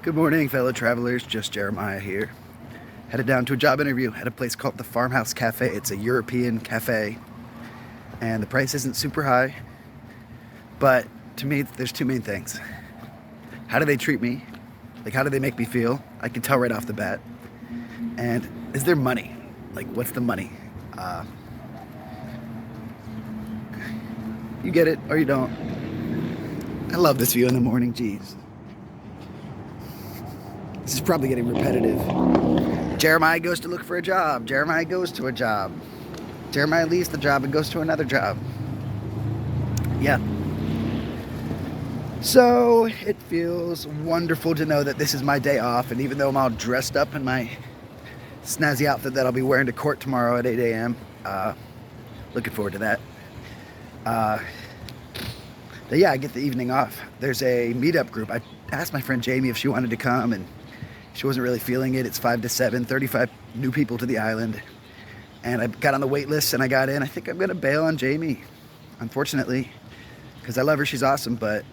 Good morning, fellow travelers. Just Jeremiah here. Headed down to a job interview at a place called the Farmhouse Cafe. It's a European cafe, and the price isn't super high. But to me, there's two main things. How do they treat me? Like, how do they make me feel? I can tell right off the bat. And is there money? Like, what's the money? You get it or you don't. I love this view in the morning, geez. This is probably getting repetitive. Jeremiah goes to look for a job. Jeremiah goes to a job. Jeremiah leaves the job and goes to another job. Yeah. So it feels wonderful to know that this is my day off, and even though I'm all dressed up in my snazzy outfit that I'll be wearing to court tomorrow at 8 a.m., looking forward to that. But yeah, I get the evening off. There's a meetup group. I asked my friend Jamie if she wanted to come, and she wasn't really feeling it. It's 5 to 7, 35 new people to the island. And I got on the wait list and I got in. I think I'm going to bail on Jamie, unfortunately, because I love her. She's awesome, but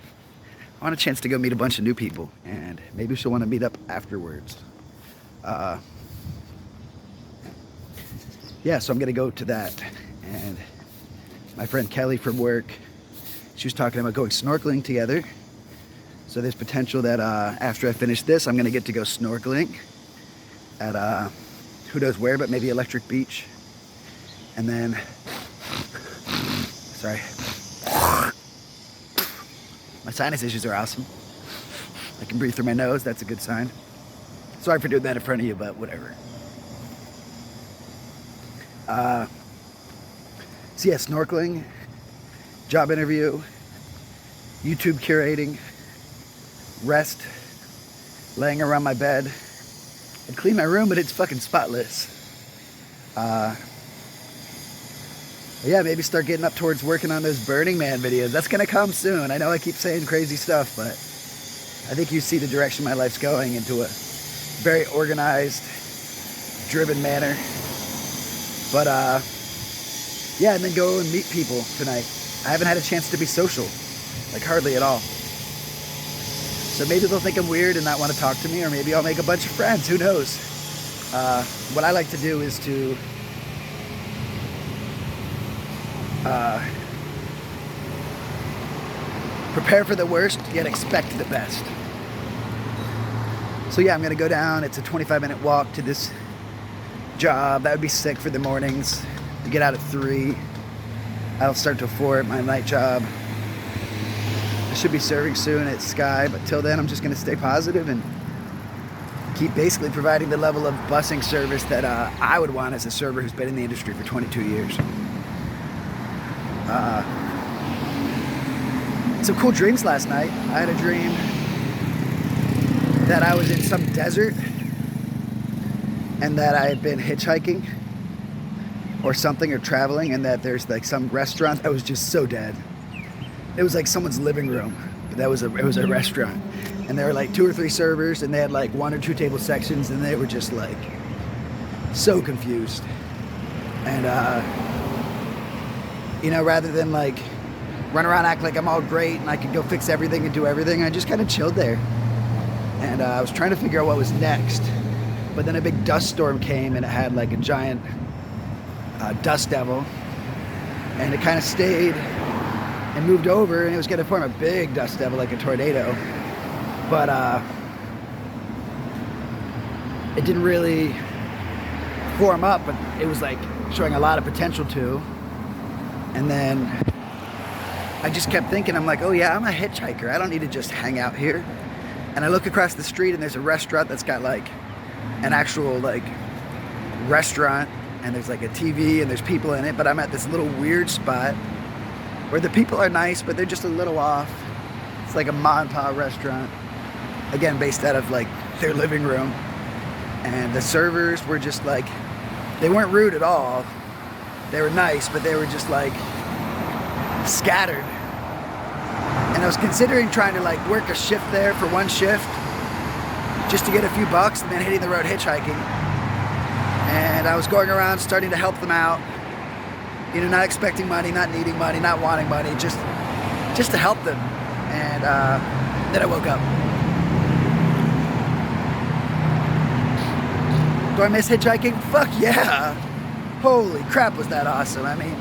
I want a chance to go meet a bunch of new people, and maybe she'll want to meet up afterwards. Yeah, so I'm going to go to that. And my friend Kelly from work, she was talking about going snorkeling together. So there's potential that after I finish this, I'm going to get to go snorkeling at who knows where, but maybe Electric Beach. And then, sorry, my sinus issues are awesome. I can breathe through my nose. That's a good sign. Sorry for doing that in front of you, but whatever. So yeah, snorkeling, job interview, YouTube curating, rest, laying around my bed. I'd clean my room, but it's fucking spotless. Yeah, maybe start getting up towards working on those Burning Man videos. That's gonna come soon. I know I keep saying crazy stuff, but I think you see the direction my life's going, into a very organized, driven manner. But yeah, and then go and meet people tonight. I haven't had a chance to be social, like hardly at all. So maybe they'll think I'm weird and not want to talk to me, or maybe I'll make a bunch of friends, who knows. What I like to do is to prepare for the worst, yet expect the best. So yeah, I'm gonna go down. It's a 25-minute walk to this job. That would be sick for the mornings. To get out at 3. I'll start till 4 at my night job. I should be serving soon at Sky, but till then I'm just gonna stay positive and keep basically providing the level of busing service that I would want as a server who's been in the industry for 22 years. Some cool dreams last night. I had a dream that I was in some desert and that I had been hitchhiking or something, or traveling, and that there's like some restaurant that was just so dead. It was like someone's living room, but it was a restaurant. And there were like 2 or 3 servers, and they had like 1 or 2 table sections, and they were just like so confused. And you know, rather than like run around, act like I'm all great and I could go fix everything and do everything, I just kind of chilled there. And I was trying to figure out what was next. But then a big dust storm came, and it had like a giant dust devil, and it kind of stayed and moved over, and it was going to form a big dust devil like a tornado. But it didn't really form up, but it was like showing a lot of potential to. And then I just kept thinking, I'm like, oh yeah, I'm a hitchhiker. I don't need to just hang out here. And I look across the street, and there's a restaurant that's got like an actual like restaurant, and there's like a TV, and there's people in it, but I'm at this little weird spot where the people are nice, but they're just a little off. It's like a ma and pa restaurant, again, based out of like their living room. And the servers were just like, they weren't rude at all. They were nice, but they were just like scattered. And I was considering trying to like work a shift there for 1 shift just to get a few bucks, and then hitting the road hitchhiking. And I was going around starting to help them out, you know, not expecting money, not needing money, not wanting money, just to help them. And then I woke up. Do I miss hitchhiking? Fuck yeah. Holy crap, was that awesome. I mean,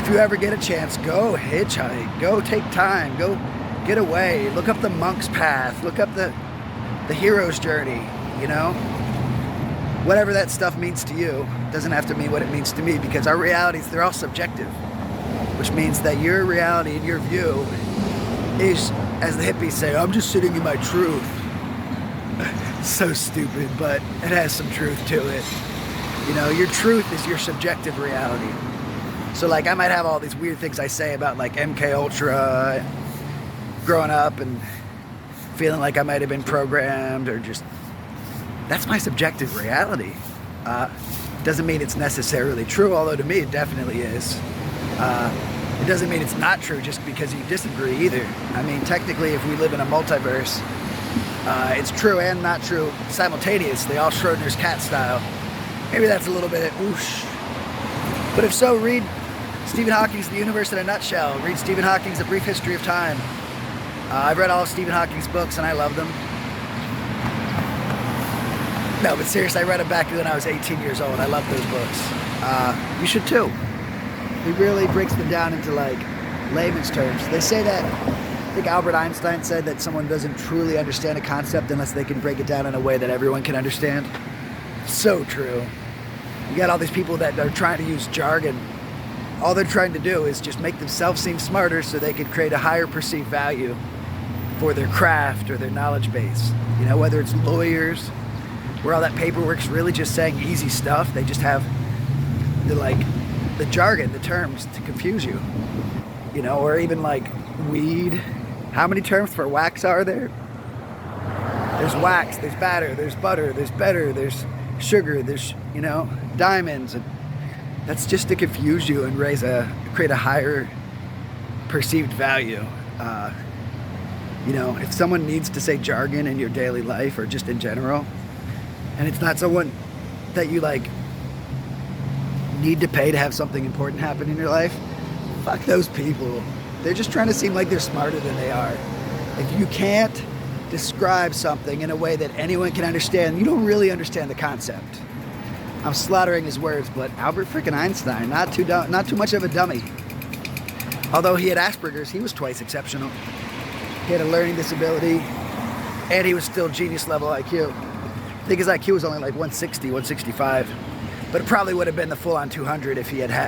if you ever get a chance, go hitchhike. Go take time. Go get away. Look up the monk's path. Look up the hero's journey, you know? Whatever that stuff means to you doesn't have to mean what it means to me, because our realities, they're all subjective, which means that your reality and your view is, as the hippies say, I'm just sitting in my truth. So stupid, but it has some truth to it. You know, your truth is your subjective reality. So like, I might have all these weird things I say about like MK Ultra, growing up and feeling like I might have been programmed, or just, that's my subjective reality. Doesn't mean it's necessarily true, although to me it definitely is. It doesn't mean it's not true just because you disagree either. I mean, technically, if we live in a multiverse, it's true and not true simultaneously, all Schrodinger's cat style. Maybe that's a little bit of whoosh. But if so, read Stephen Hawking's The Universe in a Nutshell. Read Stephen Hawking's A Brief History of Time. I've read all of Stephen Hawking's books and I love them. No, but seriously, I read them back when I was 18 years old. I love those books. You should too. He really breaks them down into like layman's terms. They say that, I think Albert Einstein said that someone doesn't truly understand a concept unless they can break it down in a way that everyone can understand. So true. You got all these people that are trying to use jargon. All they're trying to do is just make themselves seem smarter so they can create a higher perceived value for their craft or their knowledge base. You know, whether it's lawyers, where all that paperwork's really just saying easy stuff. They just have the jargon, the terms to confuse you. You know, or even like weed. How many terms for wax are there? There's wax, there's batter, there's butter, there's better, there's sugar, there's, you know, diamonds. And that's just to confuse you and create a higher perceived value. You know, if someone needs to say jargon in your daily life or just in general, and it's not someone that you like need to pay to have something important happen in your life, fuck those people. They're just trying to seem like they're smarter than they are. If you can't describe something in a way that anyone can understand, you don't really understand the concept. I'm slaughtering his words, but Albert freaking Einstein, not too much of a dummy. Although he had Asperger's, he was twice exceptional. He had a learning disability, and he was still genius level IQ. I think his IQ was only like 160, 165, but it probably would have been the full-on 200 if he hadn't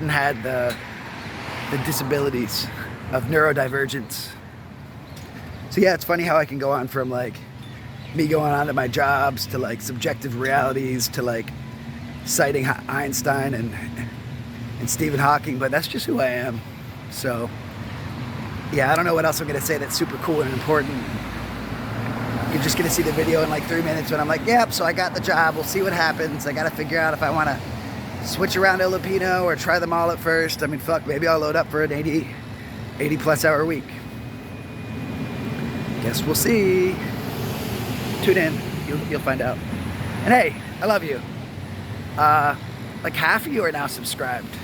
had the disabilities of neurodivergence. So yeah, it's funny how I can go on from like me going on to my jobs to like subjective realities to like citing Einstein and Stephen Hawking, but that's just who I am. So yeah, I don't know what else I'm gonna say that's super cool and important. You're just gonna see the video in like 3 minutes when I'm like, yep, so I got the job, we'll see what happens. I gotta figure out if I wanna switch around to Filipino or try them all at first. I mean, fuck, maybe I'll load up for an 80 plus hour week. Guess we'll see. Tune in, you'll find out. And hey, I love you. Like half of you are now subscribed,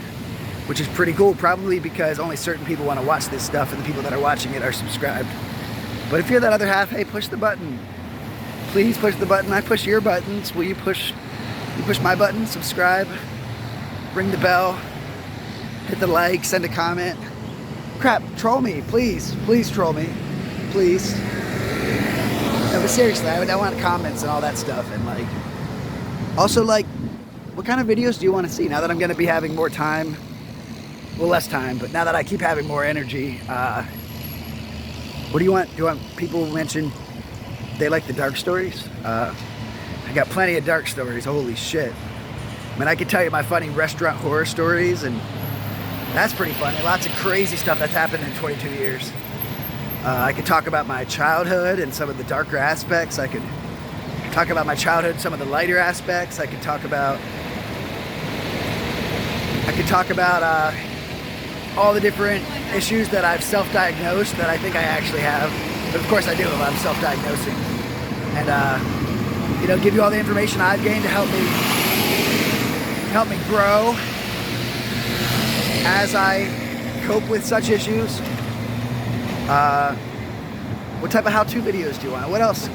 which is pretty cool, probably because only certain people want to watch this stuff and the people that are watching it are subscribed. But if you're that other half, hey, push the button. Please push the button. I push your buttons. Will you push my button? Subscribe, ring the bell, hit the like, send a comment. Crap, troll me, please. Please troll me, please. No, but seriously, I want comments and all that stuff. And like, also like, what kind of videos do you want to see? Now that I'm going to be having more time, well, less time, but now that I keep having more energy, what do you want? Do you want people to mention they like the dark stories? I got plenty of dark stories, holy shit. I mean, I could tell you my funny restaurant horror stories, and that's pretty funny. Lots of crazy stuff that's happened in 22 years. I could talk about my childhood and some of the darker aspects. I could talk about my childhood, some of the lighter aspects. I could talk about all the different issues that I've self-diagnosed that I think I actually have. But of course I do if I'm self-diagnosing. And, you know, give you all the information I've gained to help me grow as I cope with such issues. What type of how-to videos do you want? What else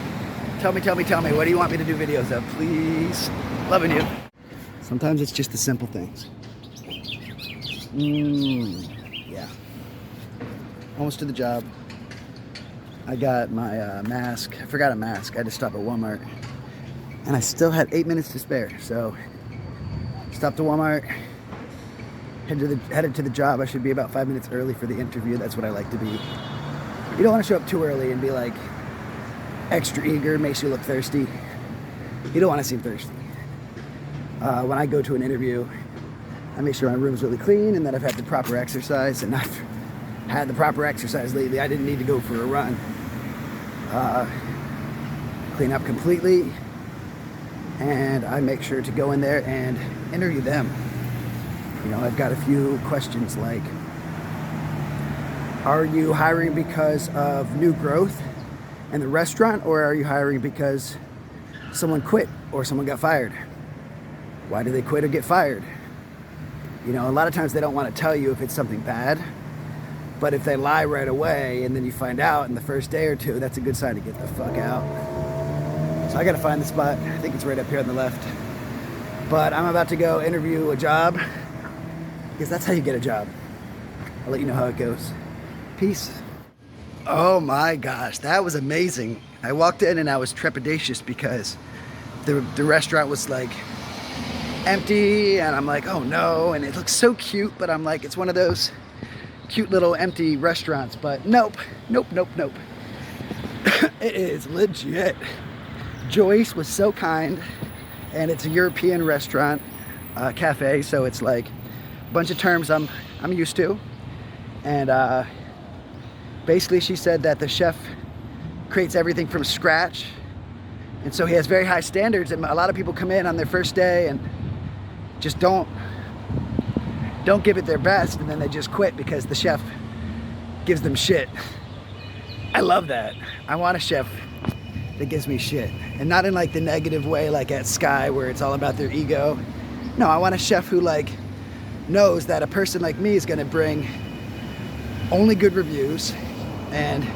Tell me, what do you want me to do videos of? Please. Loving you. Sometimes it's just the simple things. Yeah. Almost to the job. I got my mask. I forgot a mask. I had to stop at Walmart. And I still had 8 minutes to spare. So, stopped at Walmart. Headed to the job. I should be about 5 minutes early for the interview. That's what I like to be. You don't want to show up too early and be like extra eager. Makes you look thirsty. You don't want to seem thirsty. When I go to an interview, I make sure my room's really clean and that I've had the proper exercise. And I've had the proper exercise lately. I didn't need to go for a run. Clean up completely. And I make sure to go in there and interview them. You know, I've got a few questions like, are you hiring because of new growth in the restaurant, or are you hiring because someone quit or someone got fired? Why did they quit or get fired? You know, a lot of times they don't want to tell you if it's something bad, but if they lie right away and then you find out in the first day or two, that's a good sign to get the fuck out. So I gotta find the spot. I think it's right up here on the left. But I'm about to go interview a job, because that's how you get a job. I'll let you know how it goes. Peace. Oh my gosh, that was amazing. I walked in and I was trepidatious because the restaurant was like empty, and I'm like, oh no, and it looks so cute, but I'm like, it's one of those cute little empty restaurants, but nope. It is legit. Joyce was so kind, and it's a European restaurant, cafe, so it's like a bunch of terms I'm used to. And basically she said that the chef creates everything from scratch, and so he has very high standards, and a lot of people come in on their first day and just don't give it their best, and then they just quit because the chef gives them shit. I love that. I want a chef that gives me shit, and not in like the negative way like at Sky where it's all about their ego. No, I want a chef who like knows that a person like me is going to bring only good reviews, and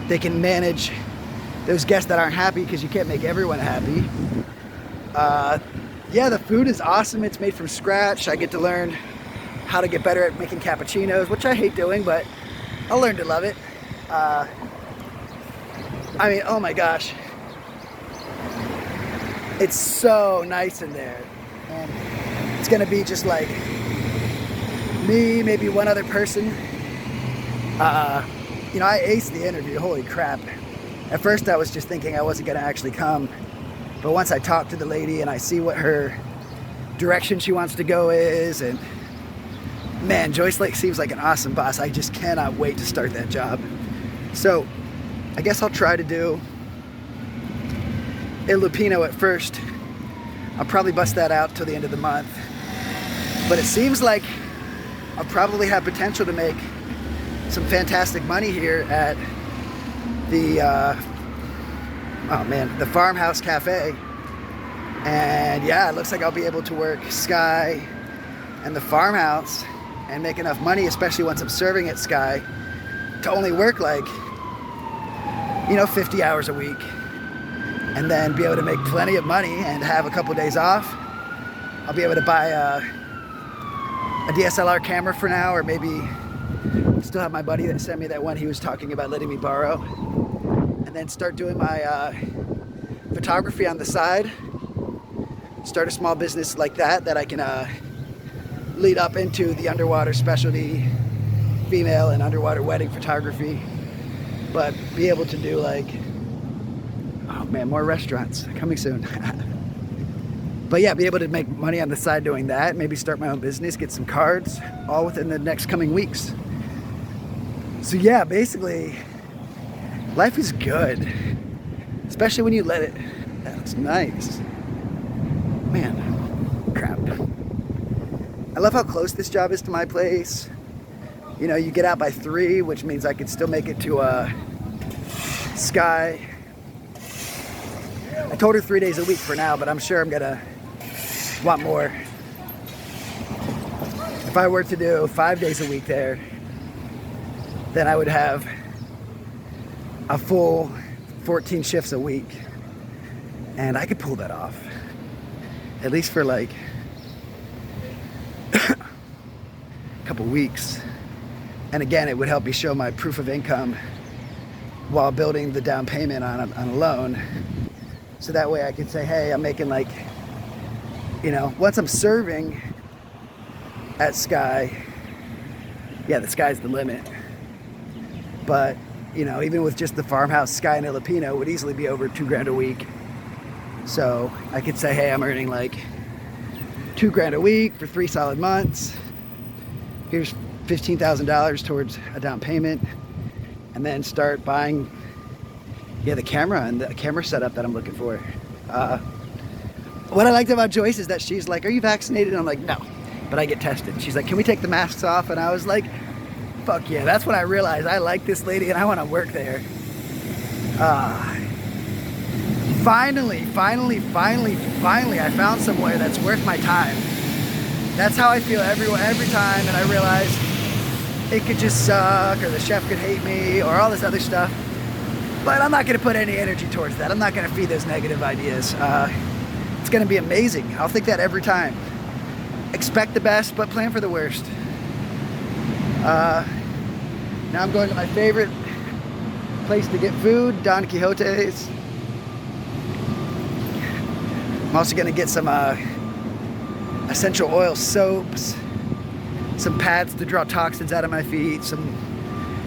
they can manage those guests that aren't happy, because you can't make everyone happy. Yeah, the food is awesome. It's made from scratch. I get to learn how to get better at making cappuccinos, which I hate doing, but I'll learn to love it. I mean, oh my gosh. It's so nice in there. And it's gonna be just like me, maybe one other person. You know, I aced the interview, holy crap. At first I was just thinking I wasn't gonna actually come. But once I talk to the lady and I see what her direction she wants to go is, and man, Joyce Lake seems like an awesome boss. I just cannot wait to start that job. So I guess I'll try to do Il Lupino at first. I'll probably bust that out till the end of the month. But it seems like I'll probably have potential to make some fantastic money here at the the Farmhouse Cafe. And yeah, it looks like I'll be able to work Sky and the Farmhouse and make enough money, especially once I'm serving at Sky, to only work like, you know, 50 hours a week, and then be able to make plenty of money and have a couple days off. I'll be able to buy a DSLR camera for now, or maybe still have my buddy that sent me that one he was talking about letting me borrow, and then start doing my photography on the side. Start a small business like that I can lead up into the underwater specialty female and underwater wedding photography, but be able to do like, oh man, more restaurants coming soon. But yeah, be able to make money on the side doing that, maybe start my own business, get some cards, all within the next coming weeks. So yeah, basically, life is good, especially when you let it. That looks nice. Man, crap. I love how close this job is to my place. You know, you get out by 3, which means I could still make it to Sky. I told her 3 days a week for now, but I'm sure I'm gonna want more. If I were to do 5 days a week there, then I would have a full 14 shifts a week. And I could pull that off, at least for like a couple weeks. And again, it would help me show my proof of income while building the down payment on a loan. So that way I could say, hey, I'm making like, you know, once I'm serving at Sky, yeah, the sky's the limit. But, you know, even with just the farmhouse, Sky and Filipino would easily be over $2,000 a week. So I could say, hey, I'm earning like $2,000 a week for 3 solid months. Here's $15,000 towards a down payment, and then start buying, yeah, the camera and the camera setup that I'm looking for. What I liked about Joyce is that she's like, are you vaccinated? And I'm like, no, but I get tested. She's like, can we take the masks off? And I was like, fuck yeah. That's when I realized I like this lady and I want to work there. Finally, I found somewhere that's worth my time. That's how I feel every time, and I realize it could just suck, or the chef could hate me, or all this other stuff. But I'm not going to put any energy towards that. I'm not going to feed those negative ideas. It's going to be amazing. I'll think that every time. Expect the best, but plan for the worst. Now I'm going to my favorite place to get food, Don Quixote's. I'm also going to get some essential oil soaps, some pads to draw toxins out of my feet, some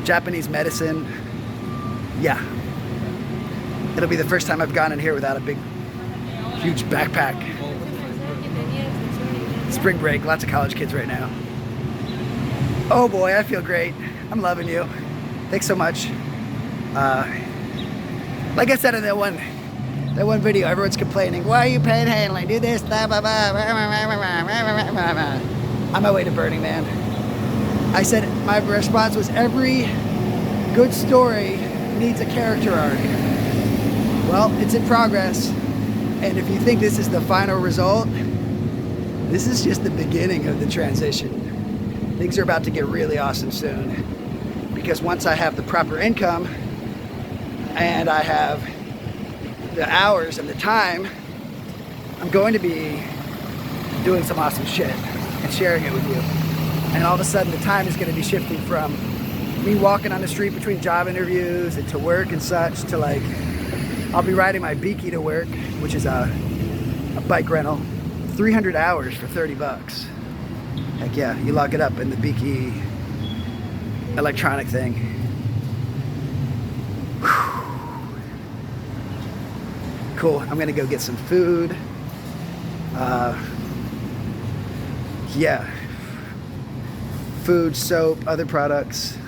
Japanese medicine. Yeah. It'll be the first time I've gone in here without a big, huge backpack. Spring break, lots of college kids right now. Oh boy, I feel great. I'm loving you. Thanks so much. Like I said in that one video, everyone's complaining, why are you panhandling? Do this, blah, blah, blah. On my way to Burning Man. I said, my response was, every good story needs a character arc. Well, it's in progress. And if you think this is the final result, this is just the beginning of the transition. Things are about to get really awesome soon. Because once I have the proper income and I have the hours and the time, I'm going to be doing some awesome shit and sharing it with you. And all of a sudden the time is going to be shifting from me walking on the street between job interviews and to work and such to like, I'll be riding my Beaky to work, which is a bike rental, 300 hours for $30. Heck yeah, you lock it up in the Beaky electronic thing. Whew. Cool, I'm gonna go get some food. Yeah, food, soap, other products,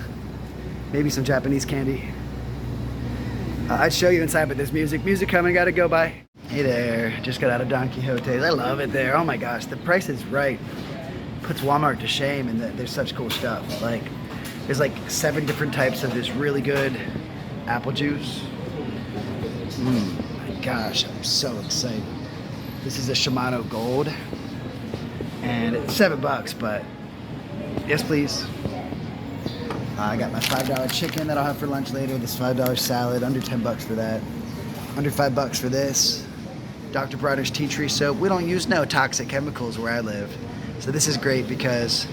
maybe some Japanese candy. I'd show you inside, but there's music coming, gotta go by. Hey there, just got out of Don Quixote's. I love it there. Oh my gosh, the price is right. Puts Walmart to shame, and there's such cool stuff. Like, there's like 7 different types of this really good apple juice. My gosh, I'm so excited. This is a Shimano Gold, and it's $7, but yes please. I got my $5 chicken that I'll have for lunch later, this $5 salad, under 10 bucks for that. Under $5 for this. Dr. Bronner's tea tree soap. We don't use no toxic chemicals where I live. So this is great because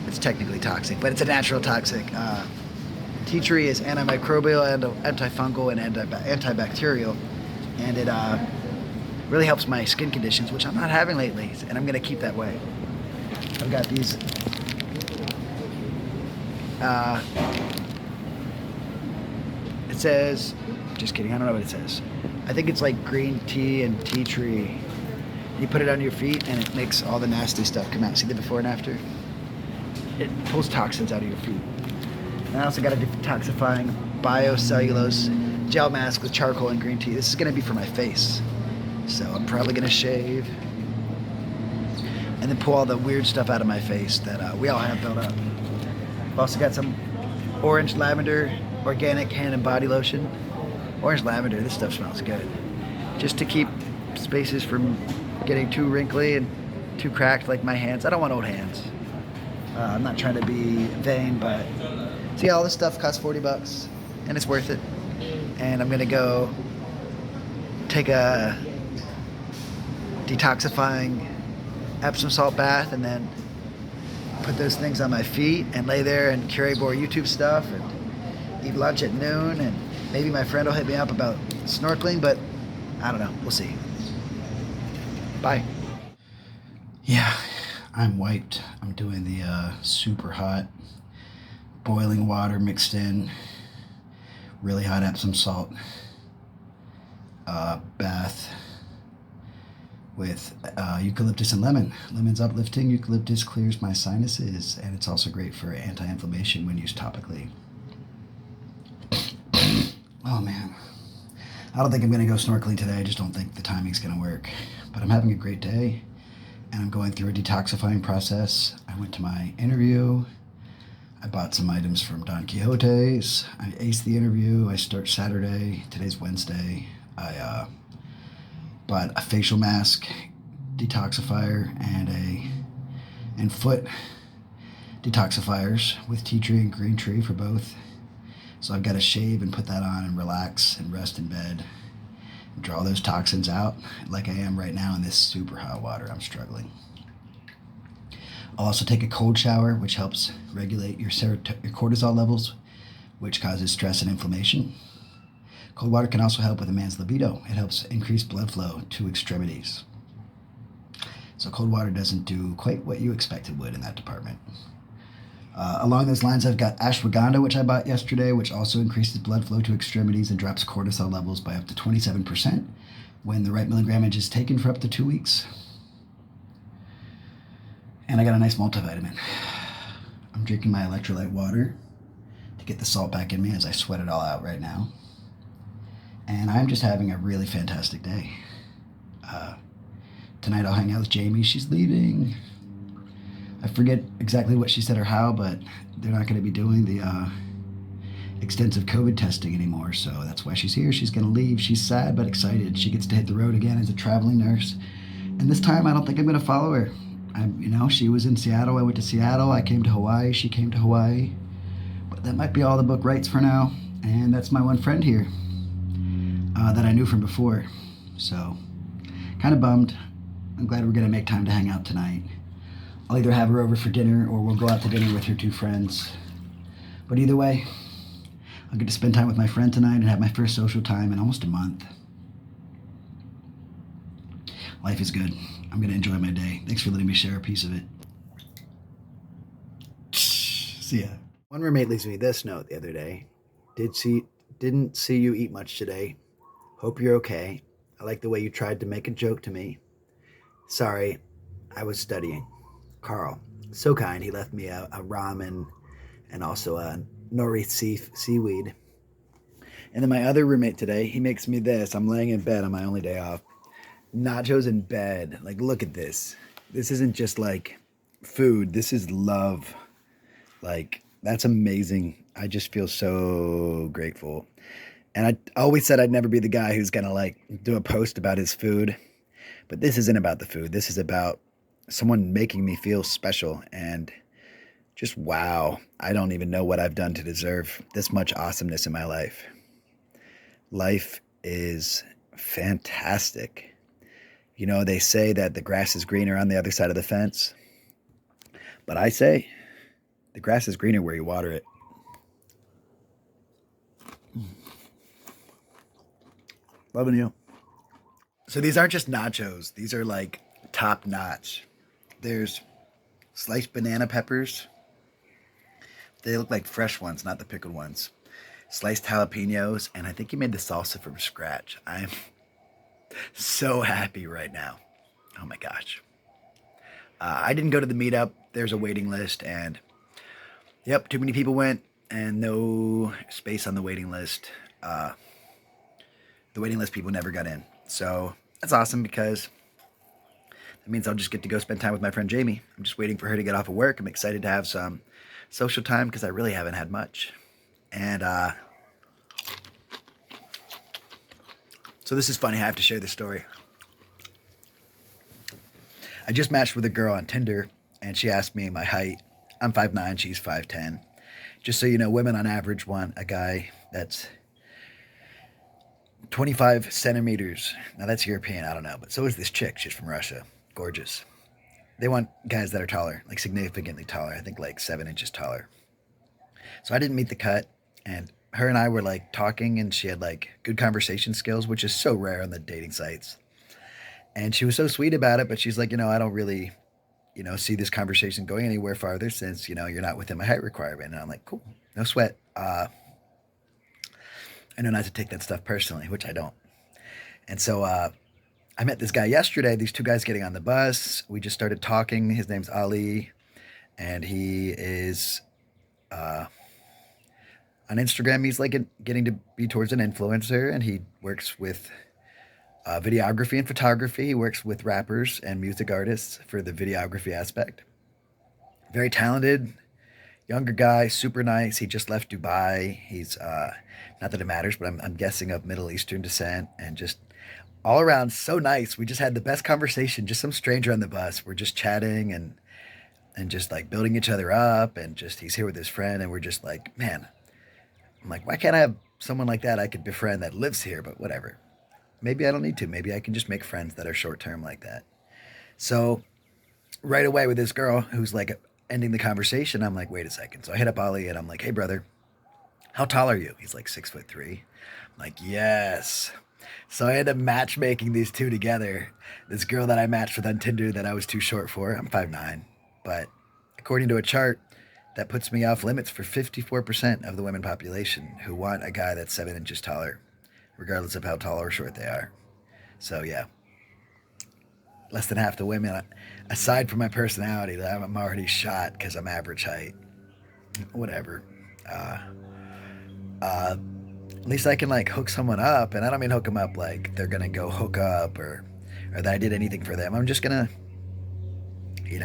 it's technically toxic, but it's a natural toxic. Tea tree is antimicrobial, and antifungal, and antibacterial. And it really helps my skin conditions, which I'm not having lately, and I'm gonna keep that way. I've got these it says, just kidding, I don't know what it says. I think it's like green tea and tea tree. You put it on your feet and it makes all the nasty stuff come out. See the before and after? It pulls toxins out of your feet. And I also got a detoxifying biocellulose gel mask with charcoal and green tea. This is gonna be for my face. So I'm probably gonna shave and then pull all the weird stuff out of my face that we all have built up. I've also got some orange lavender organic hand and body lotion. Orange lavender, this stuff smells good. Just to keep spaces from getting too wrinkly and too cracked like my hands. I don't want old hands. I'm not trying to be vain, but see, all this stuff costs $40 and it's worth it. And I'm gonna go take a detoxifying Epsom salt bath and then put those things on my feet and lay there and curate more YouTube stuff and eat lunch at noon, and maybe my friend will hit me up about snorkeling, but I don't know. We'll see. Bye. Yeah, I'm wiped. I'm doing the super hot boiling water mixed in really hot Epsom salt bath with eucalyptus and lemon. Lemon's uplifting, eucalyptus clears my sinuses, and it's also great for anti-inflammation when used topically. Oh man, I don't think I'm gonna go snorkeling today. I just don't think the timing's gonna work. But I'm having a great day, and I'm going through a detoxifying process. I went to my interview. I bought some items from Don Quixote's. I aced the interview. I start Saturday. Today's Wednesday. I bought a facial mask, detoxifier, and foot detoxifiers with tea tree and green tree for both. So I've got to shave and put that on and relax and rest in bed and draw those toxins out like I am right now in this super hot water. I'm struggling. I'll also take a cold shower, which helps regulate your cortisol levels, which causes stress and inflammation. Cold water can also help with a man's libido. It helps increase blood flow to extremities. So cold water doesn't do quite what you expect it would in that department. Along those lines, I've got ashwagandha, which I bought yesterday, which also increases blood flow to extremities and drops cortisol levels by up to 27% when the right milligrammage is taken for up to 2 weeks. And I got a nice multivitamin. I'm drinking my electrolyte water to get the salt back in me as I sweat it all out right now. And I'm just having a really fantastic day. Tonight I'll hang out with Jamie. She's leaving. I forget exactly what she said or how, but they're not going to be doing the extensive COVID testing anymore, so that's why she's here. She's going to leave. She's sad but excited. She gets to hit the road again as a traveling nurse. And this time I don't think I'm going to follow her. She was in Seattle. I went to Seattle. I came to Hawaii. She came to Hawaii. But that might be all the book writes for now. And that's my one friend here that I knew from before. So kind of bummed. I'm glad we're going to make time to hang out tonight. I'll either have her over for dinner or we'll go out to dinner with her two friends. But either way, I'll get to spend time with my friend tonight and have my first social time in almost a month. Life is good. I'm going to enjoy my day. Thanks for letting me share a piece of it. See ya. One roommate leaves me this note the other day. Didn't see you eat much today. Hope you're okay. I like the way you tried to make a joke to me. Sorry, I was studying. Carl. So kind. He left me a ramen and also a nori seaweed. And then my other roommate today, he makes me this. I'm laying in bed on my only day off. Nachos in bed. Like, look at this. This isn't just like food. This is love. Like, that's amazing. I just feel so grateful. And I always said I'd never be the guy who's going to like do a post about his food. But this isn't about the food. This is about someone making me feel special. And just wow. I don't even know what I've done to deserve this much awesomeness in my life. Life is fantastic. You know, they say that the grass is greener on the other side of the fence. But I say the grass is greener where you water it. Loving you. So these aren't just nachos. These are like top notch. There's sliced banana peppers. They look like fresh ones, not the pickled ones. Sliced jalapenos. And I think he made the salsa from scratch. I'm so happy right now. Oh my gosh. I didn't go to the meetup. There's a waiting list, and yep, too many people went and no space on the waiting list. The waiting list people never got in. So that's awesome because that means I'll just get to go spend time with my friend Jamie. I'm just waiting for her to get off of work. I'm excited to have some social time because I really haven't had much. And so this is funny. I have to share this story. I just matched with a girl on Tinder, and she asked me my height. I'm 5'9", she's 5'10". Just so you know, women on average want a guy that's 25 centimeters. Now that's European, I don't know. But so is this chick. She's from Russia. Gorgeous. They want guys that are taller, like significantly taller. I think like 7 inches taller. So I didn't meet the cut. And her and I were like talking, and she had like good conversation skills, which is so rare on the dating sites. And she was so sweet about it, but she's like, I don't really, see this conversation going anywhere farther since, you're not within my height requirement. And I'm like, cool, no sweat. I know not to take that stuff personally, which I don't. And so I met this guy yesterday, these two guys getting on the bus. We just started talking. His name's Ali, and he is on Instagram. He's like getting to be towards an influencer, and he works with videography and photography. He works with rappers and music artists for the videography aspect. Very talented, younger guy, super nice. He just left Dubai. He's not that it matters, but I'm guessing of Middle Eastern descent, and just all around so nice. We just had the best conversation. Just some stranger on the bus. We're just chatting and just like building each other up, and just he's here with his friend, and we're just like, man. I'm like, why can't I have someone like that I could befriend that lives here? But whatever. Maybe I don't need to. Maybe I can just make friends that are short term like that. So right away with this girl who's like ending the conversation, I'm like, wait a second. So I hit up Ali and I'm like, hey brother, how tall are you? He's like 6'3". I'm like, yes. So I ended up matchmaking these two together. This girl that I matched with on Tinder that I was too short for. I'm 5'9", but according to a chart, that puts me off limits for 54% of the women population who want a guy that's 7 inches taller, regardless of how tall or short they are. So yeah, less than half the women. Aside from my personality, I'm already shot because I'm average height. Whatever. Uh, uh, at least I can like hook someone up, and I don't mean hook them up like they're gonna go hook up or that I did anything for them. I'm just gonna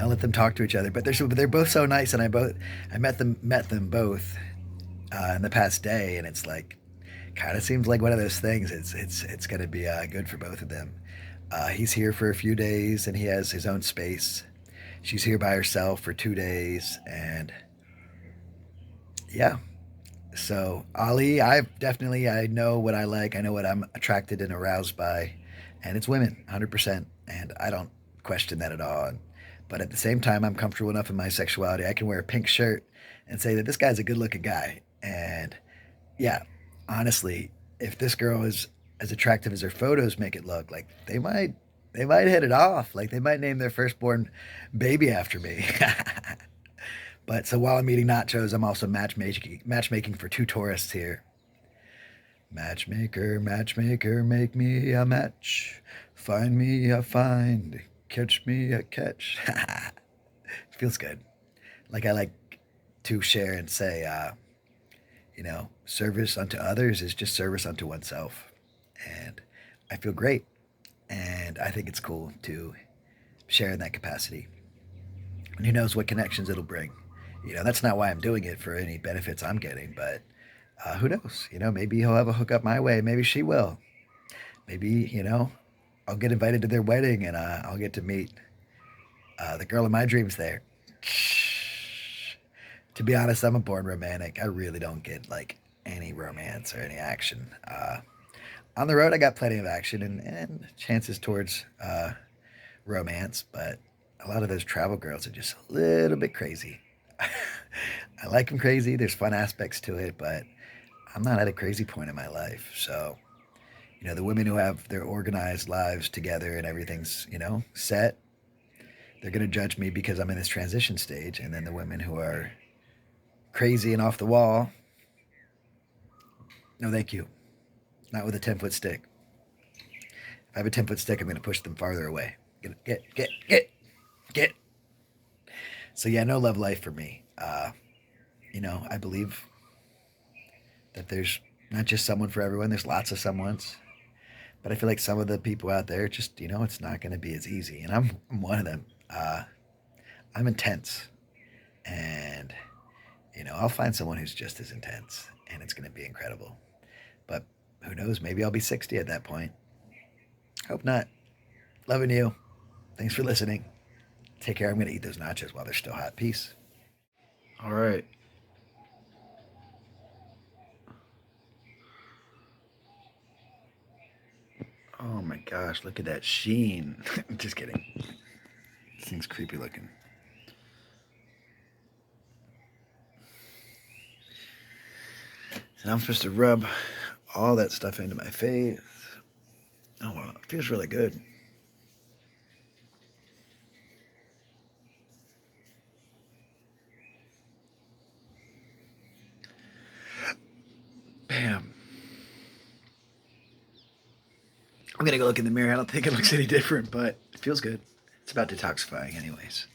let them talk to each other. But they're both so nice, and I met them both in the past day, and it's like kind of seems like one of those things. It's gonna be good for both of them. He's here for a few days, and he has his own space. She's here by herself for 2 days, and yeah. So Ali, I know what I like. I know what I'm attracted and aroused by, and it's women, 100%. And I don't question that at all. But at the same time, I'm comfortable enough in my sexuality. I can wear a pink shirt and say that this guy's a good-looking guy. And yeah, honestly, if this girl is as attractive as her photos make it look, like they might hit it off. Like they might name their firstborn baby after me. But so while I'm eating nachos, I'm also matchmaking for two tourists here. Matchmaker, matchmaker, make me a match. Find me a find. Catch me a catch. Feels good. Like I like to share and say, service unto others is just service unto oneself. And I feel great. And I think it's cool to share in that capacity. And who knows what connections it'll bring. That's not why I'm doing it for any benefits I'm getting, but who knows? Maybe he'll have a hookup my way. Maybe she will. Maybe, I'll get invited to their wedding, and I'll get to meet the girl of my dreams there. To be honest, I'm a born romantic. I really don't get like any romance or any action. On the road, I got plenty of action and chances towards romance, but a lot of those travel girls are just a little bit crazy. I like them crazy. There's fun aspects to it, but I'm not at a crazy point in my life. So, the women who have their organized lives together and everything's, set, they're going to judge me because I'm in this transition stage. And then the women who are crazy and off the wall, no, thank you. Not with a 10-foot stick. If I have a 10-foot stick, I'm going to push them farther away. Get. So, yeah, no love life for me. I believe that there's not just someone for everyone, there's lots of someones. But I feel like some of the people out there just, it's not going to be as easy. And I'm one of them. I'm intense. And, I'll find someone who's just as intense. And it's going to be incredible. But who knows? Maybe I'll be 60 at that point. Hope not. Loving you. Thanks for listening. Take care. I'm going to eat those nachos while they're still hot. Peace. All right. my gosh, look at that sheen. Just kidding. This thing's creepy looking. And I'm supposed to rub all that stuff into my face. Oh, wow, it feels really good. Bam. I'm gonna go look in the mirror. I don't think it looks any different, but it feels good. It's about detoxifying anyways.